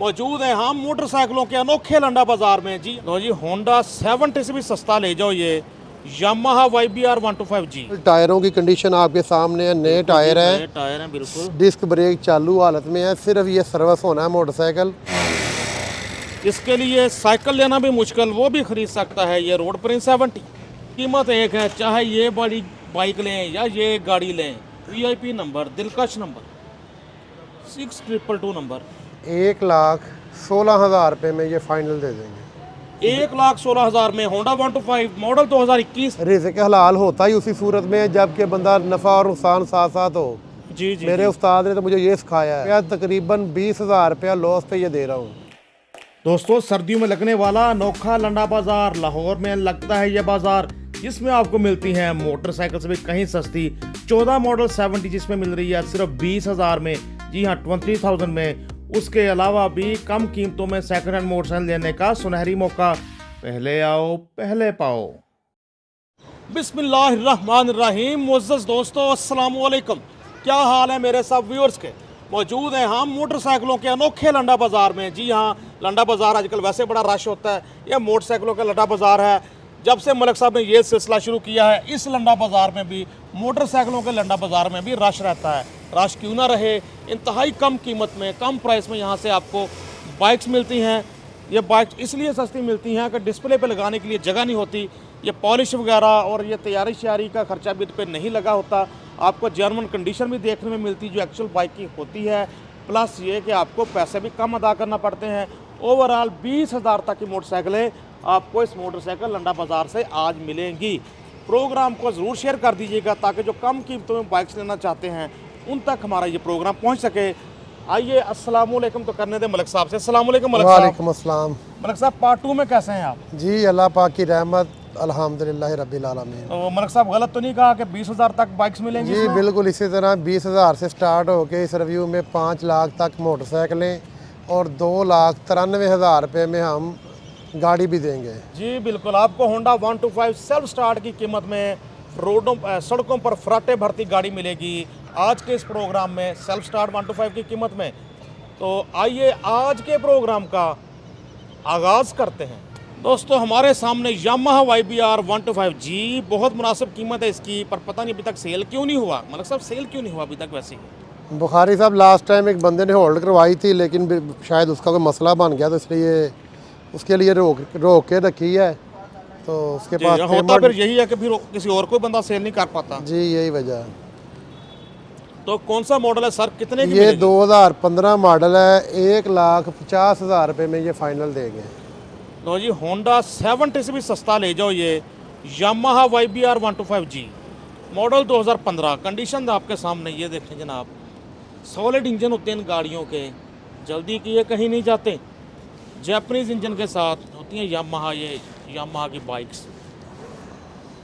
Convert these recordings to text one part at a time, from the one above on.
मौजूद हैं हम मोटरसाइकिलों के अनोखे लंडा बाजार में। जी लो जी, होंडा 70 से भी सस्ता ले जाओ ये यामाहा YBR 125G। टायरों की कंडीशन आपके सामने है, नए टायर नए है, टायर हैं बिल्कुल। डिस्क ब्रेक चालू हालत में है, सिर्फ ये सर्विस होना है मोटरसाइकिल। इसके लिए साइकिल लेना भी मुश्किल, वो भी खरीद सकता है ये रोड प्रिंस 70। कीमत एक है, चाहे ये बड़ी बाइक लें या ये गाड़ी लें। VIP नंबर, दिलकश नंबर, 6222 नंबर। 1,16,000 रुपये में ये फाइनल दे देंगे। 1,16,000 में होंडा 125 मॉडल 2021। रिज़्क़ हलाल होता ही उसी सूरत में है जबकि बंदा नफ़ा और नुकसान साथ साथ हो। जी जी मेरे जी। उस्ताद ने तो मुझे ये सिखाया है। मैं तकरीबन 20,000 रुपया लॉस पे ये दे रहा हूँ। दोस्तों, सर्दियों में लगने वाला अनोखा लंडा बाजार लाहौर में लगता है। यह बाजार जिसमें आपको मिलती है मोटरसाइकिल से भी कहीं सस्ती 14 मॉडल 70 जिसमें मिल रही है सिर्फ 20,000 में। जी हाँ, 20,000 में। उसके अलावा भी कम कीमतों में सेकंड हैंड मोटरसाइकिल लेने का सुनहरी मौका। पहले आओ पहले पाओ। बिस्मिल्लाहिर्रहमानिर्रहीम। मुअज़्ज़ज़ दोस्तों, अस्सलाम वालेकुम। क्या हाल है मेरे सब व्यूअर्स के। मौजूद हैं हम मोटरसाइकिलों के अनोखे लंडा बाज़ार में। जी हाँ, लंडा बाज़ार आजकल वैसे बड़ा रश होता है, यह मोटरसाइकिलों का लंडा बाज़ार है। जब से मलिक साहब ने ये सिलसिला शुरू किया है, इस लंडा बाज़ार में भी, मोटरसाइकिलों के लंडा बाज़ार में भी रश रहता है। रश क्यों ना रहे, इंतहाई कम कीमत में, कम प्राइस में यहाँ से आपको बाइक्स मिलती हैं। ये बाइक्स इसलिए सस्ती मिलती हैं कि डिस्प्ले पे लगाने के लिए जगह नहीं होती। ये पॉलिश वगैरह और ये तैयारी श्यारी का खर्चा भी इस पर नहीं लगा होता। आपको जर्मन कंडीशन भी देखने में मिलती जो एक्चुअल बाइक की होती है। प्लस ये कि आपको पैसे भी कम अदा करना पड़ते हैं। ओवरऑल 20,000 तक की मोटरसाइकिलें आपको इस मोटरसाइकिल लंडा बाज़ार से आज मिलेंगी। प्रोग्राम को ज़रूर शेयर कर दीजिएगा ताकि जो कम कीमतों में बाइक्स लेना चाहते हैं उन तक हमारा ये प्रोग्राम पहुँच सके। आइए, अस्सलाम वालेकुम तो करने दे मलिक साहब से। अस्सलाम वालेकुम मलिक साहब। वालेकुम अस्सलाम। मलिक साहब, पार्ट 2 में कैसे हैं आप? जी अल्लाह पाक की रहमत, अल्हम्दुलिल्लाह रब्बिल आलमीन। तो मलिक साहब, गलत तो नहीं कहा कि 20,000 तक बाइक्स मिलेंगी? जी बिल्कुल इसी तरह 20,000 से स्टार्ट होके इस रिव्यू में 5 लाख तक मोटरसाइकिलें और 2,93,000 रुपये में हम गाड़ी भी देंगे। जी बिल्कुल, आपको होंडा 125 सेल्फ स्टार्ट की कीमत में रोडों सड़कों पर फराटे भरती गाड़ी मिलेगी आज के इस प्रोग्राम में, सेल्फ स्टार्ट 125 की कीमत में। तो आइए आज के प्रोग्राम का आगाज़ करते हैं। दोस्तों, हमारे सामने यामाहा YBR 125G, बहुत मुनासिब कीमत है इसकी, पर पता नहीं अभी तक सेल क्यों नहीं हुआ। मलिक साहब, सेल क्यों नहीं हुआ अभी तक? वैसे बुखारी साहब, लास्ट टाइम एक बंदे ने होल्ड करवाई थी लेकिन शायद उसका कोई मसला बन गया तो इसलिए उसके लिए रोक के रखी है। तो उसके पास होता फिर यही है कि फिर किसी और कोई बंदा सेल नहीं कर पाता। जी यही वजह है। तो कौन सा मॉडल है सर, कितने की ये मिलेगी? 2015 मॉडल है, 1,50,000 रुपये में ये फाइनल देंगे। लो जी, होंडा 70 से भी सस्ता ले जाओ ये Yamaha YBR 125G model 2015। Condition आपके सामने ये देखें जनाब, सॉलिड इंजन होते हैं इन गाड़ियों के, जल्दी की ये कहीं नहीं जाते। जैपनीज़ इंजन के साथ होती हैं यामाहा की बाइक्स।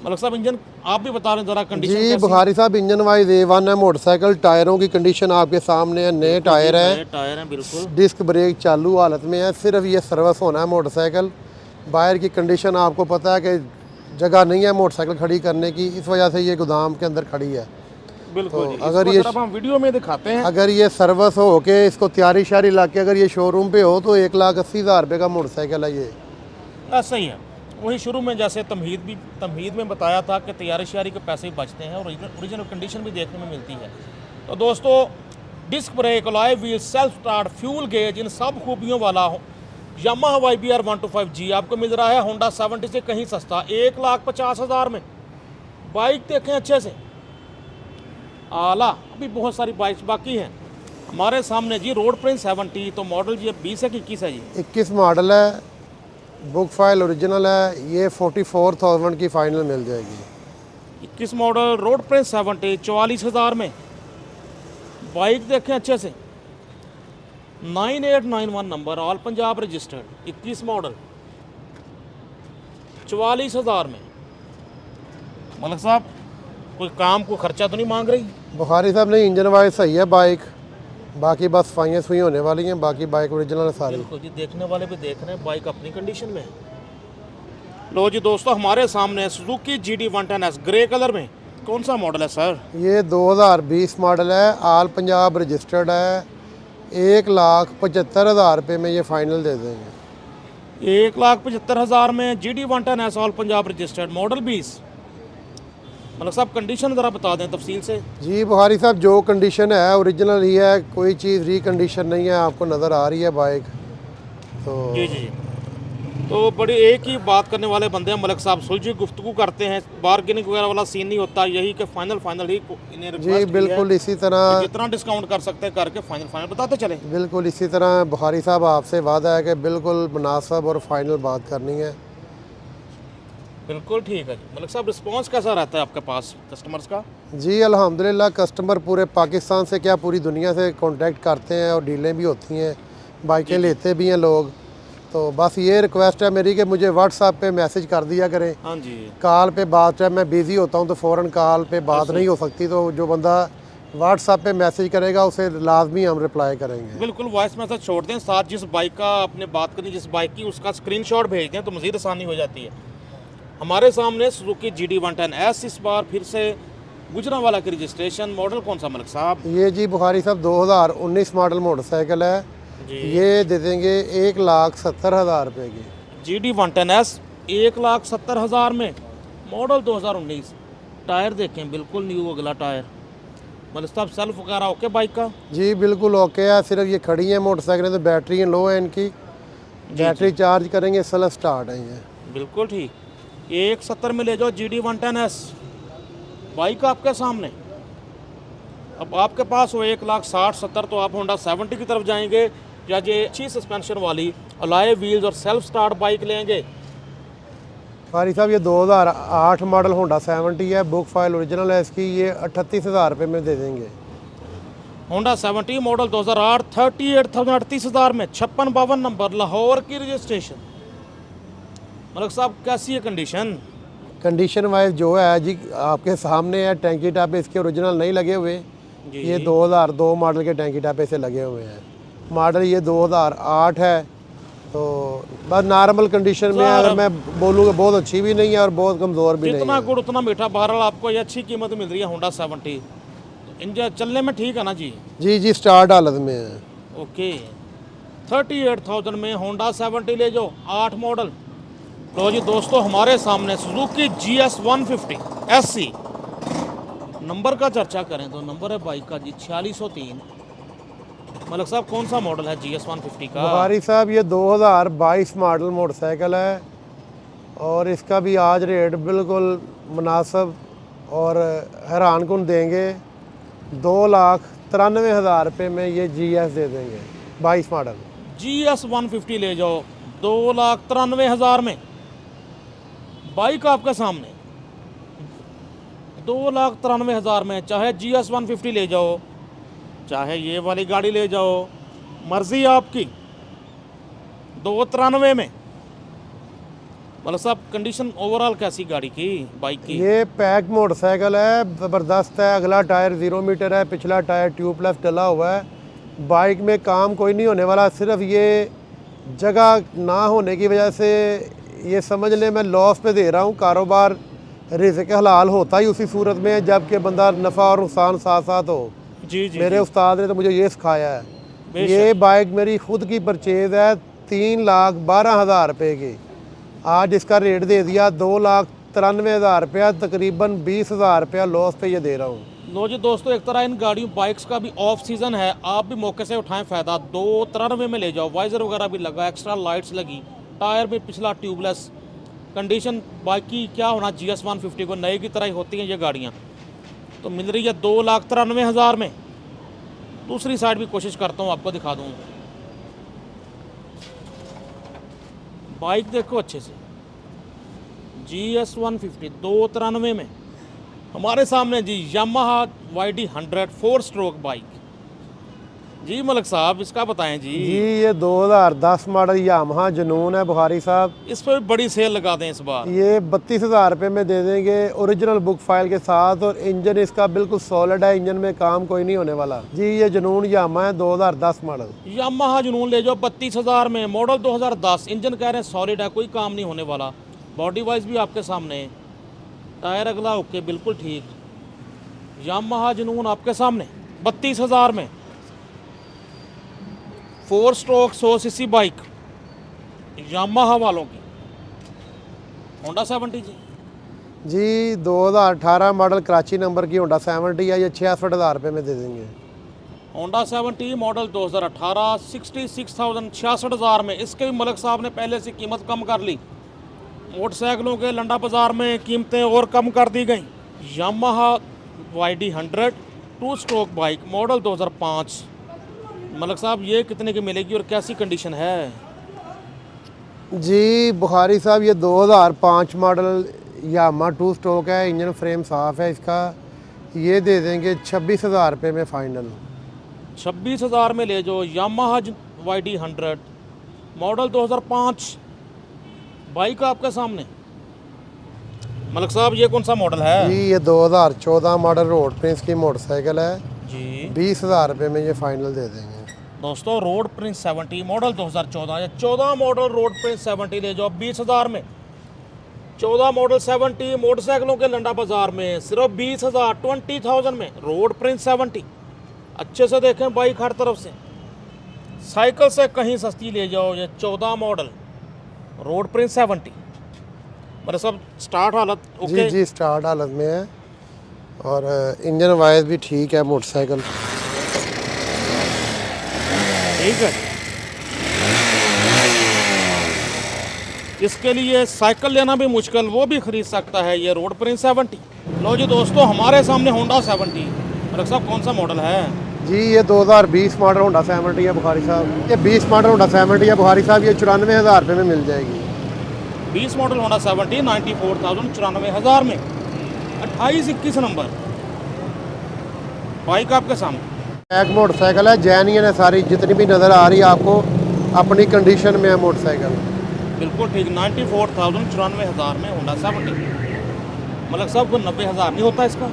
मलिक साहब, इंजन आप भी बता रहे हैं ज़रा कंडीशन जी बुखारी साहब, इंजन वाइज A1 है मोटरसाइकिल। टायरों की कंडीशन आपके सामने है, नए टायर है, टायर हैं बिल्कुल। डिस्क ब्रेक चालू हालत में है, सिर्फ ये सर्विस होना है मोटरसाइकिल। बाहर की कंडीशन आपको पता है कि जगह नहीं है मोटरसाइकिल खड़ी करने की, इस वजह से ये गोदाम के अंदर खड़ी है। बिल्कुल तो जी, अगर इसको ये जरा हम वीडियो में दिखाते हैं। अगर ये सर्विस हो के इसको तैयारी शारी ला के अगर ये शोरूम पे हो तो 1,80,000 रुपये का मोटरसाइकिल है ये। ऐसा ही है, वही शुरू में जैसे तमहीद में बताया था कि तैयारी श्यारी के पैसे भी बचते हैं और ओरिजिनल कंडीशन भी देखने में मिलती है। तो दोस्तों, disc brake, alloy wheel, self start, fuel gauge, इन सब खूबियों वाला यामाहा YBR 125G आपको मिल रहा है होंडा 70 से कहीं सस्ता 1,50,000 में। बाइक देखें अच्छे से, आला। अभी बहुत सारी बाइक्स बाकी हैं हमारे सामने जी। रोड प्रिंस 70, तो मॉडल जी 20 है कि 21 है जी? 21 मॉडल है, बुक फाइल ओरिजिनल है। ये 44,000 की फाइनल मिल जाएगी। 21 मॉडल रोड प्रिंस 70 44,000 में। बाइक देखें अच्छे से, 9891 number, all Punjab registered, 21 model 44,000 में। मलिक साहब, कोई काम को खर्चा तो नहीं मांग रही? बुखारी साहब, नहीं इंजन वाइज सही है बाइक, बाकी बस सफाइयाँ सुई होने वाली हैं, बाकी बाइक ओरिजिनल है सारी। बिल्कुल जी, देखने वाले भी देख रहे हैं, बाइक अपनी कंडीशन में है। लो जी दोस्तों, हमारे सामने Suzuki GD 110S grey colour में। कौन सा मॉडल है सर? ये 2020 मॉडल है, ऑल पंजाब रजिस्टर्ड है। 1,75,000 रुपये में ये फाइनल दे देंगे। 1,75,000 में GD110S all Punjab registered model 20। मतलब साहब कंडीशन ज़रा बता दें तफसील से। जी बुखारी साहब, जो कंडीशन है ओरिजिनल ही है, कोई चीज़ रिकंडीशन नहीं है। आपको नज़र आ रही है बाइक तो जी जी। तो बड़ी एक ही बात करने वाले बंदे हैं मलिक साहब, सुलझी गुफ्तगू करते हैं, बार्गेनिंग वगैरह वाला सीन नहीं होता, यही कि फाइनल ही इन्हें जी रिक्वेस्ट की बिल्कुल है इसी तरह कि जितना डिस्काउंट कर सकते हैं करके फाइनल बताते चले। बिल्कुल इसी तरह बुखारी साहब आपसे वादा है कि बिल्कुल मुनासिब और फाइनल बात करनी है। बिल्कुल ठीक है जी। मलिक साहब रिस्पांस कैसा रहता है आपके पास कस्टमर्स का? जी अल्हम्दुलिल्लाह, कस्टमर पूरे पाकिस्तान से क्या पूरी दुनिया से कांटेक्ट करते हैं और डीलें भी होती हैं, बाइकें लेते भी हैं लोग। तो बस ये रिक्वेस्ट है मेरी कि मुझे व्हाट्सएप पे मैसेज कर दिया करें। हाँ जी। कॉल पे बात है, मैं बिज़ी होता हूँ तो फ़ौरन कॉल पे बात नहीं हो सकती, तो जो बंदा व्हाट्सएप पे मैसेज करेगा उसे लाजमी हम रिप्लाई करेंगे। बिल्कुल वॉइस मैसेज छोड़ दें, साथ जिस बाइक का आपने बात करनी जिस बाइक की उसका स्क्रीनशॉट भेज दें तो मज़ीद आसानी हो जाती है। हमारे सामने सुजुकी GD110S इस बार फिर से गुजरांवाला की रजिस्ट्रेशन, मॉडल कौन सा मलिक साहब? ये जी बुखारी साहब 2019 मॉडल मोटरसाइकिल है जी। ये दे देंगे 1,70,000 रुपये की। GD110S 1,70,000 में, मॉडल 2019। टायर देखें बिल्कुल न्यू अगला टायर। मलिक साहब सेल्फ वगैरह ओके बाइक का? जी बिल्कुल ओके है, सिर्फ ये खड़ी है मोटरसाइकिलें तो बैटरी लो है इनकी, बैटरी चार्ज करेंगे सेल्फ स्टार्ट है ये। बिल्कुल ठीक। 1,70 में ले जाओ GD110S, बाइक आपके सामने। अब आपके पास हो 1,60,70 तो आप होंडा 70 की तरफ जाएंगे या ये अच्छी सस्पेंशन वाली अलॉय व्हील्स और सेल्फ स्टार्ट बाइक लेंगे। फारी साहब ये 2008 मॉडल होंडा 70 है, बुक फाइल ओरिजिनल है इसकी, ये 38,000 रुपये में दे देंगे। होंडा 70 मॉडल 2008 38,000 में, 5652 नंबर, लाहौर की रजिस्ट्रेशन। मलिक साहब कैसी है कंडीशन? कंडीशन वाइज जो है जी आपके सामने है, टैंकी टापे इसके ओरिजिनल नहीं लगे हुए, ये 2002 मॉडल के टैंकी टापे से लगे हुए हैं। मॉडल ये 2008 है, तो बस नॉर्मल कंडीशन में है। अगर मैं बोलूँगा बहुत अच्छी भी नहीं है और बहुत कमज़ोर भी नहीं जितना है। गुड़ उतना मीठा। बहरहाल आपको ये अच्छी कीमत मिल रही है होंडा 70। इंजन चलने में ठीक है ना जी? जी जी स्टार्ट हालत में है। ओके। 38,000 में होंडा 70 ले जाओ, 8 मॉडल। लो जी दोस्तों, हमारे सामने सुजुकी GS150 SC। नंबर का चर्चा करें तो नंबर है बाइक का जी 4603। मलिक साहब कौन सा मॉडल है GS150 का? बुखारी साहब ये 2022 मॉडल मोटरसाइकिल है और इसका भी आज रेट बिल्कुल मुनासिब और हैरान कुन देंगे। 2,93,000 रुपये में ये GS दे देंगे, 22 मॉडल। GS150 ले जाओ 2,93,000 में, बाइक आपके सामने 2,93,000 में। चाहे GS150 ले जाओ, चाहे ये वाली गाड़ी ले जाओ, मर्जी आपकी। 2,93 में। मतलब साहब कंडीशन ओवरऑल कैसी गाड़ी की, बाइक की? ये पैक मोटरसाइकिल है, ज़बरदस्त है। अगला टायर 0 मीटर है, पिछला टायर ट्यूबलेस डला हुआ है। बाइक में काम कोई नहीं होने वाला, सिर्फ ये जगह ना होने की वजह से ये समझ लें मैं लॉस पे दे रहा हूँ। कारोबार रिज़्क़ हलाल होता ही उसी सूरत में है जबकि बंदा नफ़ा और नुकसान साथ साथ हो। जी जी। मेरे उस्ताद ने तो मुझे ये सिखाया है। ये बाइक मेरी खुद की परचेज़ है 3,12,000 रुपये की। आज इसका रेट दे दिया 2,93,000 रुपया, तकरीबन 20,000 रुपया लॉस पे ये दे रहा हूँ। लो जी दोस्तों, एक तरह इन गाड़ियों बाइक्स का भी ऑफ सीज़न है, आप भी मौके से उठाएं फ़ायदा। 2,93 में ले जाओ, वाइज़र वगैरह भी लगा, एक्स्ट्रा लाइट्स लगी, टायर भी पिछला ट्यूबलेस। कंडीशन बाइक की क्या होना, GS150 को नए की तरह ही होती हैं ये गाड़ियाँ। तो मिल रही है 2,93,000 में। दूसरी साइड भी कोशिश करता हूँ आपको दिखा दूँ। बाइक देखो अच्छे से, GS150 2,93 में। हमारे सामने जी यामाहा YD 100 4 स्ट्रोक बाइक। जी मलिक साहब इसका बताएं जी। ये 2010 मॉडल यामाहा जुनून है बुखारी साहब। इस पर भी बड़ी सेल लगा दें इस बार। ये 32,000 रुपये में दे देंगे ओरिजिनल बुक फाइल के साथ, और इंजन इसका बिल्कुल सॉलिड है, इंजन में काम कोई नहीं होने वाला जी। ये जुनून यामाहा है 2010 मॉडल। यामाहा जुनून ले जाओ 32,000 में, मॉडल 2010, इंजन कह रहे हैं सॉलिड है, कोई काम नहीं होने वाला। बॉडी वाइज भी आपके सामने है, टायर अगला ओके बिल्कुल ठीक। यामाहा जुनून आपके सामने 32,000 में। 4 स्ट्रोक 100 सीसी बाइक यामाहा वालों की, होंडा 70 जी। जी 2018 मॉडल कराची नंबर की होंडा 70 है, ये 66,000 रुपये में दे देंगे। होंडा 70 मॉडल 2018 66,000 66,000 में। इसके भी मलिक साहब ने पहले से कीमत कम कर ली। मोटरसाइकिलों के लंडा बाज़ार में कीमतें और कम कर दी गई। Yamaha YD 100 2 stroke bike model 2005। Malik साहब ये कितने की मिलेगी और कैसी कंडीशन है? जी बुखारी साहब ये 2005 मॉडल यामा 2 स्ट्रोक है, इंजन फ्रेम साफ़ है इसका, ये दे देंगे 26,000 रुपये में फ़ाइनल। 26,000 में ले जाओ यामाहा YD 100 मॉडल 2005। बाइक आपके सामने। मलिक साहब ये कौन सा मॉडल है? जी ये 2014 मॉडल रोड प्रिंस की मोटरसाइकिल है जी। 20,000 रुपये में ये फ़ाइनल दे देंगे। दोस्तों रोड प्रिंस 70 मॉडल 2014 या 14 मॉडल रोड प्रिंस 70 ले जाओ 20,000 में। 14 मॉडल 70 मोटरसाइकिलों के लंडा बाजार में सिर्फ 20,000 20,000 में रोड प्रिंस 70। अच्छे से देखें बाइक हर तरफ से, साइकिल से कहीं सस्ती ले जाओ। ये 14 मॉडल रोड प्रिंस 70। मेरे सब स्टार्ट हालत ओके? जी जी स्टार्ट हालत में है और इंजन वाइज भी ठीक है मोटरसाइकिल। ठीक है। इसके लिए साइकिल लेना भी मुश्किल, वो भी खरीद सकता है ये रोड प्रिंस 70। लो जी दोस्तों हमारे सामने होंडा 70। मलिक साहब कौन सा मॉडल है? जी ये 2020 मॉडल होंडा 70 है बुखारी साहब, ये 20 मॉडल होंडा 70 है बुखारी साहब, ये 94,000 रुपये में मिल जाएगी। 20 मॉडल होंडा 70 94,000 94,000 में। 28-21 नंबर बाइक आपके सामने। एक मोटरसाइकिल है, जैनियन है सारी, जितनी भी नज़र आ रही है आपको अपनी कंडीशन में है मोटरसाइकिल। बिल्कुल ठीक। 94,000 94,000 में होंडा 70। मलिक साहब को 90,000 नहीं होता इसका?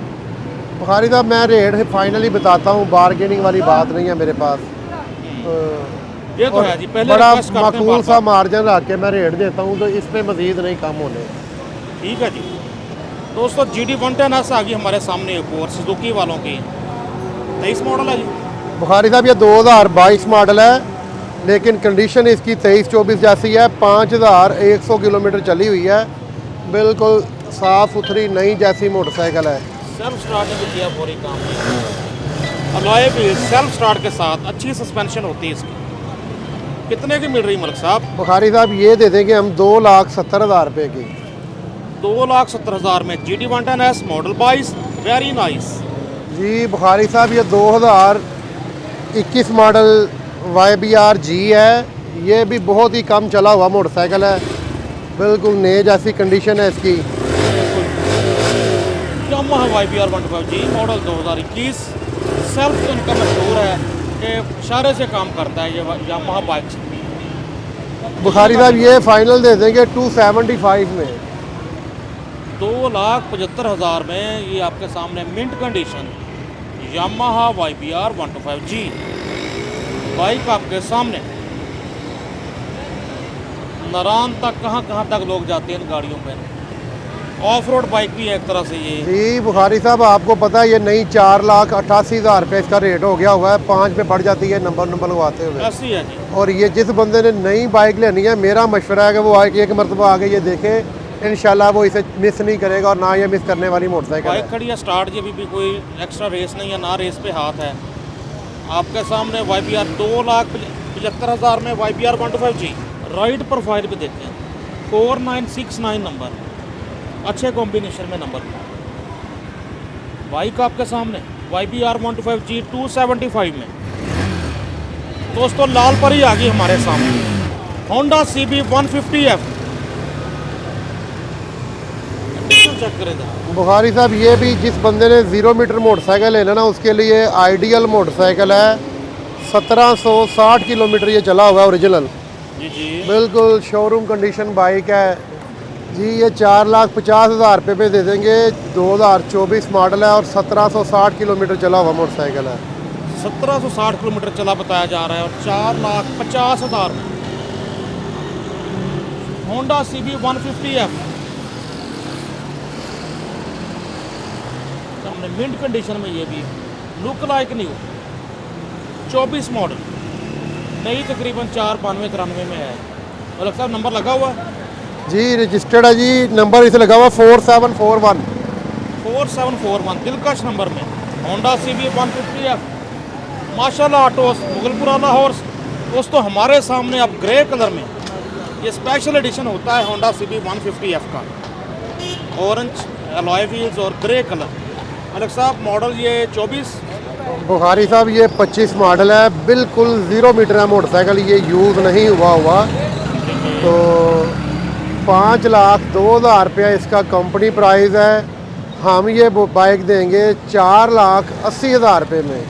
बुखारी साहब मैं रेट फाइनली बताता हूँ, बारगेनिंग वाली बात नहीं है मेरे पास। ये तो है जी। पहले बड़ा रिक्वेस्ट करते हैं माकूल सा बार-बार। मार्जिन रख के मैं रेट देता हूँ, तो इस पे मजीद नहीं कम होने। ठीक है जी। दोस्तों GD 110S आ गई हमारे सामने एक और सुजुकी वालों की 23 मॉडल है जी। बुखारी साहब ये 2022 मॉडल है, लेकिन कंडीशन इसकी 23-24 जैसी है। 5,100 किलोमीटर चली हुई है, बिल्कुल साफ़ सुथरी नई जैसी मोटरसाइकिल है। सेल्फ स्टार्ट ने भी किया पूरी काम। अलॉय भी सेल्फ स्टार्ट के साथ, अच्छी सस्पेंशन होती है इसकी। कितने की मिल रही मलिक साहब? बुखारी साहब ये दे देंगे हम 2,70,000 रुपये की। 2,70,000 में GD 110S model 22 very nice. जी बुखारी साहब ये 2021 मॉडल YBR G है, ये भी बहुत ही कम चला हुआ मोटरसाइकिल है, बिल्कुल नए जैसी कंडीशन है इसकी। Yamaha YBR 125G model 2021। Self तो इनका मशहूर है कि इशारे से काम करता है ये यामाहा बाइक। बुखारी साहब ये फाइनल दे देंगे 275 में। 2,75,000 में ये आपके सामने mint condition Yamaha YBR 125G bike आपके सामने। नारायण तक कहाँ तक लोग जाते हैं इन गाड़ियों पे। ऑफ रोड बाइक भी है एक तरह से ये। जी बुखारी साहब आपको पता है ये नई 4,88,000 रुपये इसका रेट हो गया हुआ है, 5 पे बढ़ जाती है नंबर लगवाते हुए। ऐसी है जी। और ये जिस बंदे ने नई बाइक लेनी है, मेरा मशवरा है कि वो आके एक मरतबा आगे ये देखे, इंशाल्लाह वो इसे मिस नहीं करेगा और ना ये मिस करने वाली मोटरसाइकिल बाइक है। खड़ी है स्टार्ट जी, अभी भी कोई एक्स्ट्रा रेस नहीं है, ना रेस पे हाथ है। आपके सामने YBR 2,75,000 में YBR 125G राइड प्रोफाइल पे देखें 4969 नंबर, अच्छे कॉम्बिनेशन में नंबर। बाइक आपके सामने YBR 125G 275 में। दोस्तों लाल परी आ गई हमारे सामने होंडा CB 150F। चेक करेगा बुखारी साहब ये भी जिस बंदे ने 0 मीटर मोटरसाइकिल लेना ना, उसके लिए आइडियल मोटरसाइकिल है। 1760 किलोमीटर ये चला हुआ है ओरिजिनल, जी जी। बिल्कुल शोरूम कंडीशन बाइक है जी। ये 4,50,000 रुपये में दे देंगे। 2024 मॉडल है और 1760 किलोमीटर चला हुआ मोटरसाइकिल है। 1760 किलोमीटर चला बताया जा रहा है और 4,50,000 में होंडा CB 150F सामने मिंट कंडीशन में। ये भी लुक लाइक न्यू 24 मॉडल नई तकरीबन 492-93 में है। मलिक साहब नंबर लगा हुआ है? जी रजिस्टर्ड है जी, नंबर इसे लगा हुआ 4741। 4741 दिलकश नंबर में होंडा CB 150F। माशाल्लाह ऑटोस मुगलपुरा लाहौर। दोस्तों हमारे सामने अब ग्रे कलर में ये स्पेशल एडिशन होता है होंडा CB 150F का, ऑरेंज अलॉय व्हील्स और ग्रे कलर। मलिक साहब मॉडल ये 24? बुखारी साहब ये 25 मॉडल है, बिल्कुल 0 मीटर है मोटरसाइकिल, ये यूज़ नहीं हुआ। तो 5,02,000 रुपया इसका कंपनी प्राइस है। हम ये बाइक देंगे 4,80,000 रुपये में।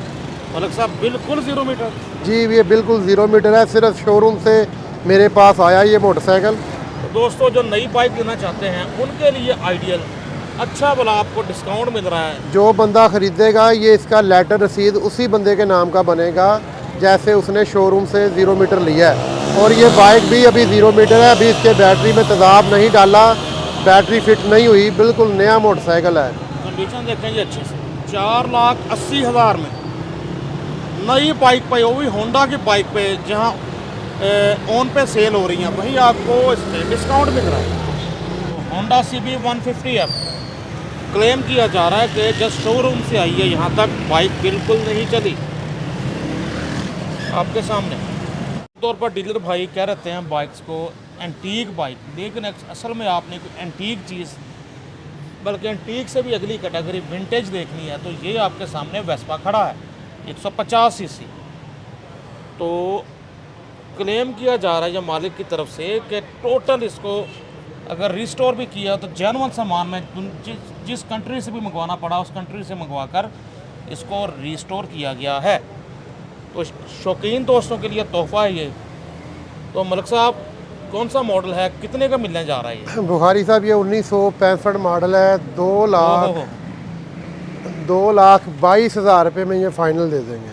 मलिक साहब बिल्कुल 0 मीटर? जी ये बिल्कुल 0 मीटर है, सिर्फ शोरूम से मेरे पास आया ये मोटरसाइकिल। तो दोस्तों जो नई बाइक लेना चाहते हैं उनके लिए आइडियल अच्छा वाला आपको डिस्काउंट मिल रहा है। जो बंदा ख़रीदेगा ये इसका लेटर रसीद उसी बंदे के नाम का बनेगा जैसे उसने शोरूम से 0 मीटर लिया है। और ये बाइक भी अभी 0 मीटर है, अभी इसके बैटरी में तेज़ाब नहीं डाला, बैटरी फिट नहीं हुई, बिल्कुल नया मोटरसाइकिल है। कंडीशन देखें जी अच्छे से। 4,80,000 में नई बाइक पे, वो भी होंडा की बाइक पे, जहाँ ऑन पे सेल हो रही हैं वहीं आपको इस पर डिस्काउंट मिल रहा है। होंडा CB 150F क्लेम किया जा रहा है कि जस्ट शोरूम से आई है यहाँ तक, बाइक बिल्कुल नहीं चली। आपके सामने तौर पर डीलर भाई कह रहे हैं बाइक्स को एंटीक बाइक, लेकिन असल में आपने कोई एंटीक चीज़, बल्कि एंटीक से भी अगली कैटेगरी विंटेज देखनी है तो ये आपके सामने वेस्पा खड़ा है 150 सीसी। तो क्लेम किया जा रहा है या मालिक की तरफ से कि टोटल इसको अगर रिस्टोर भी किया तो जेन्युइन सामान में जिस कंट्री से भी मंगवाना पड़ा उस कंट्री से मंगवा कर इसको रिस्टोर किया गया है। तो शौकीन दोस्तों के लिए तोहफा है ये। तो मलिक साहब कौन सा मॉडल है, कितने का मिलने जा रहा है ये? बुखारी साहब ये 1965 मॉडल है, 2,22,000 रुपये में ये फाइनल दे देंगे।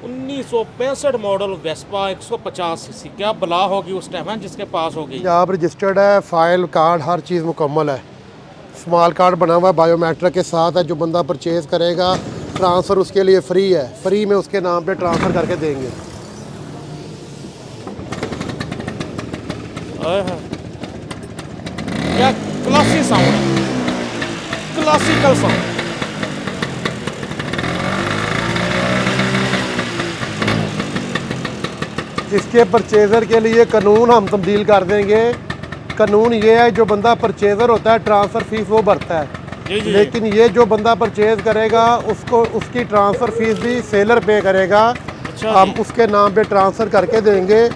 1965 मॉडल वेस्पा 150 सीसी, क्या बला होगी उस टाइम है जिसके पास होगी? आप रजिस्टर्ड है, फाइल कार्ड हर चीज़ मुकम्मल है, स्मॉल कार्ड बना हुआ है, बायोमेट्रिक के साथ है। जो बंदा परचेज करेगा ट्रांसफ़र उसके लिए फ्री है, फ्री में उसके नाम पे ट्रांसफ़र करके देंगे। क्या क्लासी साउंड है, क्लासिकल साउंड। इसके परचेज़र के लिए कानून हम तब्दील कर देंगे। कानून ये है जो बंदा परचेज़र होता है ट्रांसफ़र फ़ीस वो भरता है, जी। लेकिन ये जो बंदा परचेज़ करेगा उसको उसकी ट्रांसफ़र फ़ीस भी सेलर पे करेगा। अच्छा हम उसके नाम पे ट्रांसफ़र करके देंगे।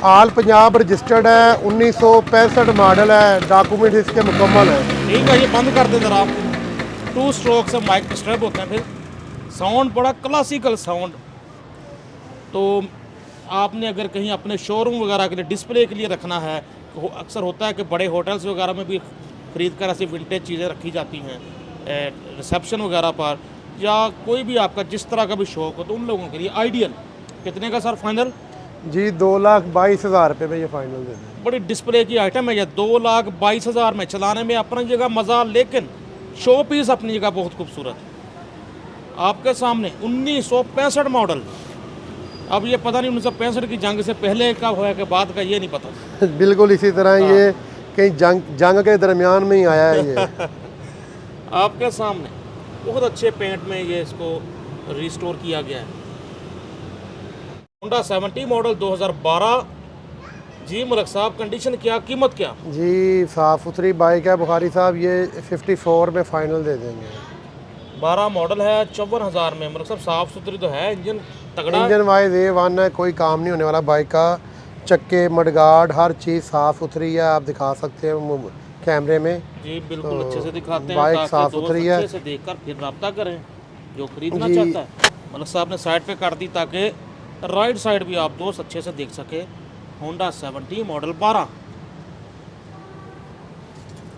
आल पंजाब रजिस्टर्ड है, 1965 मॉडल है, डॉक्यूमेंट इसके मुकम्मल है। ठीक है, ये बंद कर दे जरा। 2 स्ट्रोक से माइक डिस्टर्ब होते हैं, फिर साउंड बड़ा क्लासिकल साउंड। तो आपने अगर कहीं अपने शोरूम वगैरह के लिए डिस्प्ले के लिए रखना है, तो अक्सर होता है कि बड़े होटल्स वगैरह में भी ख़रीद कर ऐसी विंटेज चीज़ें रखी जाती हैं रिसेप्शन वगैरह पर, या कोई भी आपका जिस तरह का भी शौक हो, तो उन लोगों के लिए आइडियल। कितने का सर फाइनल? जी 2,22,000 रुपये में ये फाइनल दे दें। बड़ी डिस्प्ले की आइटम है ये, 2,22,000 में। चलाने में अपनी जगह मज़ा, लेकिन शो पीस अपनी जगह बहुत खूबसूरत। आपके सामने 1965 मॉडल। अब ये पता नहीं 1965 की जंग से पहले का हुआ कि बाद का, ये नहीं पता। बिल्कुल इसी तरह ये कहीं जंग के दरमियान में ही आया है ये। आपके सामने बहुत अच्छे पेंट में ये इसको रिस्टोर किया गया है। Honda 70 model 2012। जी मलिक साहब कंडीशन क्या, कीमत क्या? जी साफ़ सुथरी बाइक है बुखारी साहब, ये 54 में फ़ाइनल दे देंगे। 12 मॉडल है 54,000 में। मलिक साहब साफ़ सुथरी तो है, इंजन तगड़ा, इंजन वाइज A1 है, कोई काम नहीं होने वाला बाइक का। चक्के मडगार्ड हर चीज़ साफ़ सुथरी है, आप दिखा सकते हैं कैमरे में। जी बिल्कुल अच्छे से दिखाते हैं, बाइक ताकि साफ़ दोस्त सुथरी है। अच्छे से देखकर फिर रब्ता करें जो खरीदना जी। चाहता है। मलिक साहब ने साइड पे कर दी ताकि राइट साइड भी आप दोस्त अच्छे से देख सके। Honda 70 model 12।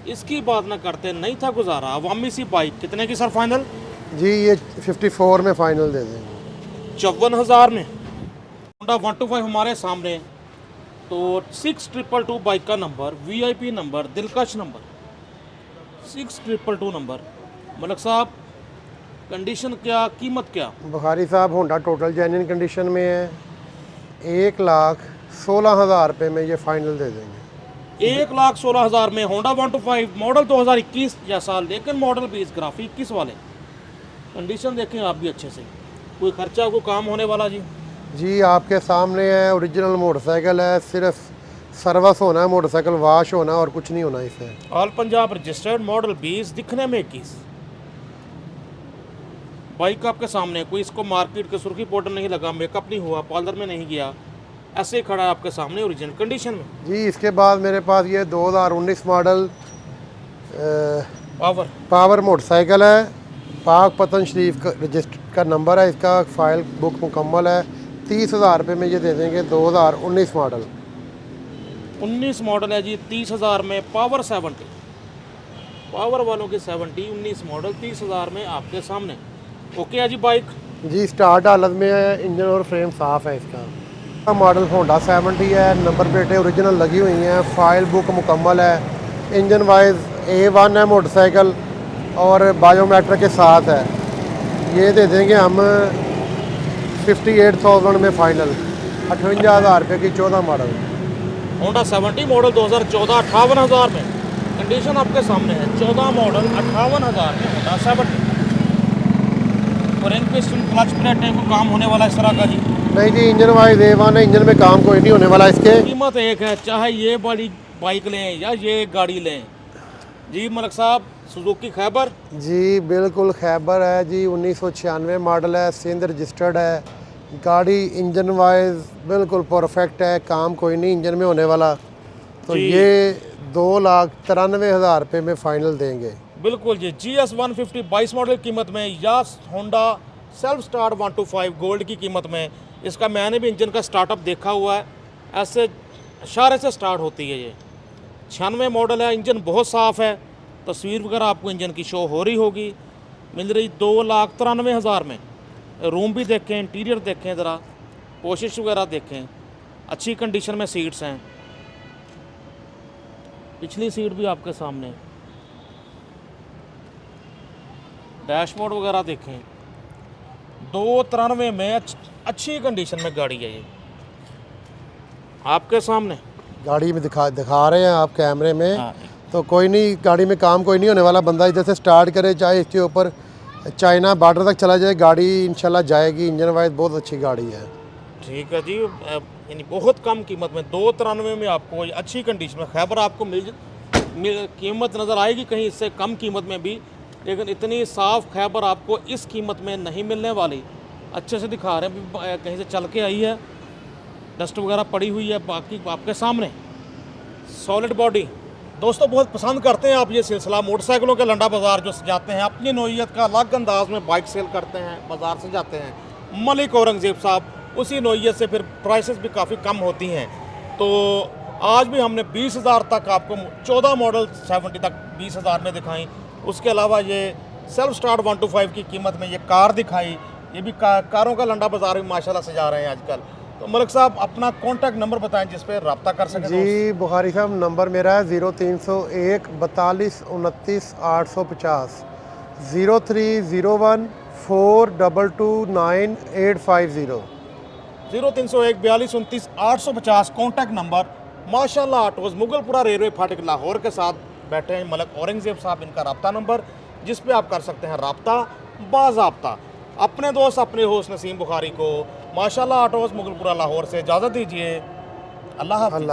इसकी बात ना करते नहीं था गुजारा, अवामी सी बाइक। कितने की सर फाइनल? जी ये 54 में फ़ाइनल दे देंगे। 54,000 में। होंडा 125 हमारे सामने। तो 6222 बाइक का नंबर, VIP नंबर, दिलकश नंबर, 6222 नंबर। मलिक साहब कंडीशन क्या, कीमत क्या? बुखारी साहब होंडा टोटल जेन्युइन कंडीशन में है, 1,16,000 रुपये में ये फाइनल दे देंगे। 1,16,000 में होंडा 125 मॉडल 2021 या साल, लेकिन मॉडल 20 ग्राफिक 21 वाले। कंडीशन देखें आप भी अच्छे से, कोई खर्चा कोई काम होने वाला जी? जी आपके सामने है, ओरिजिनल मोटरसाइकिल है, सिर्फ सर्विस होना है, मोटरसाइकिल वाश होना और कुछ नहीं होना इसे। ऑल पंजाब रजिस्टर्ड, मॉडल 20, दिखने में 21। बाइक आपके सामने, कोई इसको मार्केट के सुर्खी पाउडर नहीं लगा, मेकअप नहीं हुआ, पार्लर में नहीं गया, ऐसे ही खड़ा है आपके सामने ओरिजिनल कंडीशन में। जी इसके बाद मेरे पास ये 2019 मॉडल पावर मोटरसाइकिल है, पाक पतन शरीफ का रजिस्टर का नंबर है, इसका फाइल बुक मुकम्मल है। 30,000 रुपये में ये दे देंगे, 2019 मॉडल। 19 मॉडल है जी, 30,000 में। पावर 70, पावर वालों की 70, 19 मॉडल 30,000 में आपके सामने। ओके है जी बाइक? जी स्टार्ट हालत में है, इंजन और फ्रेम साफ़ है इसका। मॉडल होंडा 70 है, नंबर प्लेटें ओरिजिनल लगी हुई हैं, फाइल बुक मुकम्मल है, इंजन वाइज A1 है मोटरसाइकिल और बायोमेट्रिक के साथ है। ये दे देंगे हम 58,000 में फाइनल, 58,000 रुपये की 14 मॉडल। होंडा 70 मॉडल 2014, 58,000 में। कंडीशन आपके सामने है, 14 मॉडल 58,000 में होंडा 70। और इन पे क्लच प्लेटें को काम होने वाला इस तरह का जी? नहीं जी, इंजन वाइज A1 है, इंजन में काम कोई नहीं होने वाला इसके। कीमत एक है, चाहे ये बड़ी बाइक लें या ये गाड़ी लें जी। मलिक साहब, सुजुकी खैबर? जी बिल्कुल खैबर है जी, 1996 मॉडल है, सिंध रजिस्टर्ड है। गाड़ी इंजन वाइज बिल्कुल परफेक्ट है, काम कोई नहीं इंजन में होने वाला। तो ये 2,93,000 रुपये में फ़ाइनल देंगे। बिल्कुल जी। GS 150 22 मॉडल की कीमत में, या होंडा सेल्फ स्टार्ट 125 गोल्ड की कीमत में। इसका मैंने भी इंजन का स्टार्टअप देखा हुआ है, ऐसे इशारे से स्टार्ट होती है ये। 96 मॉडल है, इंजन बहुत साफ़ है, तस्वीर वगैरह आपको इंजन की शो हो रही होगी। मिल रही 2,93,000 में। रूम भी देखें, इंटीरियर देखें, ज़रा पोशिश वगैरह देखें, अच्छी कंडीशन में सीट्स हैं। पिछली सीट भी आपके सामने, डैशबोर्ड वगैरह देखें। 293 में अच्छी कंडीशन में गाड़ी है ये आपके सामने। गाड़ी में दिखा रहे हैं आप कैमरे में। हाँ। तो कोई नहीं, गाड़ी में काम कोई नहीं होने वाला। बंदा इधर से स्टार्ट करे, चाहे इसके ऊपर चाइना बॉर्डर तक चला जाए, गाड़ी इंशाल्लाह जाएगी। इंजन वाइज बहुत अच्छी गाड़ी है। ठीक है जी। यानी बहुत कम कीमत में 293 में आपको ये अच्छी कंडीशन में खैबर आपको कीमत नज़र आएगी कहीं इससे कम कीमत में भी, लेकिन इतनी साफ़ खैबर आपको इस कीमत में नहीं मिलने वाली। अच्छे से दिखा रहे हैं, कहीं से चल के आई है, डस्ट वगैरह पड़ी हुई है, बाकी आपके सामने सॉलिड बॉडी। दोस्तों बहुत पसंद करते हैं आप ये सिलसिला, मोटरसाइकिलों के लंडा बाज़ार जो सजाते हैं, अपनी नोयत का अलग अंदाज में बाइक सेल करते हैं, बाज़ार से जाते हैं। मलिक औरंगज़ेब साहब उसी नोयत से फिर प्राइसेस भी काफ़ी कम होती हैं। तो आज भी हमने 20,000 तक आपको 14 मॉडल 70 तक 20,000 में दिखाई। उसके अलावा ये सेल्फ स्टार्ट 125 की कीमत में ये कार दिखाई। ये भी कारों का लंडा बाज़ार भी माशाल्लाह सजा रहे हैं आजकल। तो मलिक साहब अपना कॉन्टैक्ट नंबर बताएं जिस पे रब्ता कर सकें। जी बुखारी साहब, नंबर मेरा है 0301 42 29 850, 0301 422 9850, 0301 42 29 850 कॉन्टैक्ट नंबर। माशाल्लाह ऑटोज़ मुगलपुरा रेलवे फाटक लाहौर के साथ बैठे हैं मलिक औरंगज़ेब साहब। इनका रब्ता नंबर जिस पे आप कर सकते हैं रब्ता बाज़ाब्ता। अपने दोस्त अपने होस्ट नसीम बुखारी को माशाल्लाह ऑटोज़ मुगलपुरा लाहौर से इजाज़त दीजिए। अल्लाह हाफ़िज़।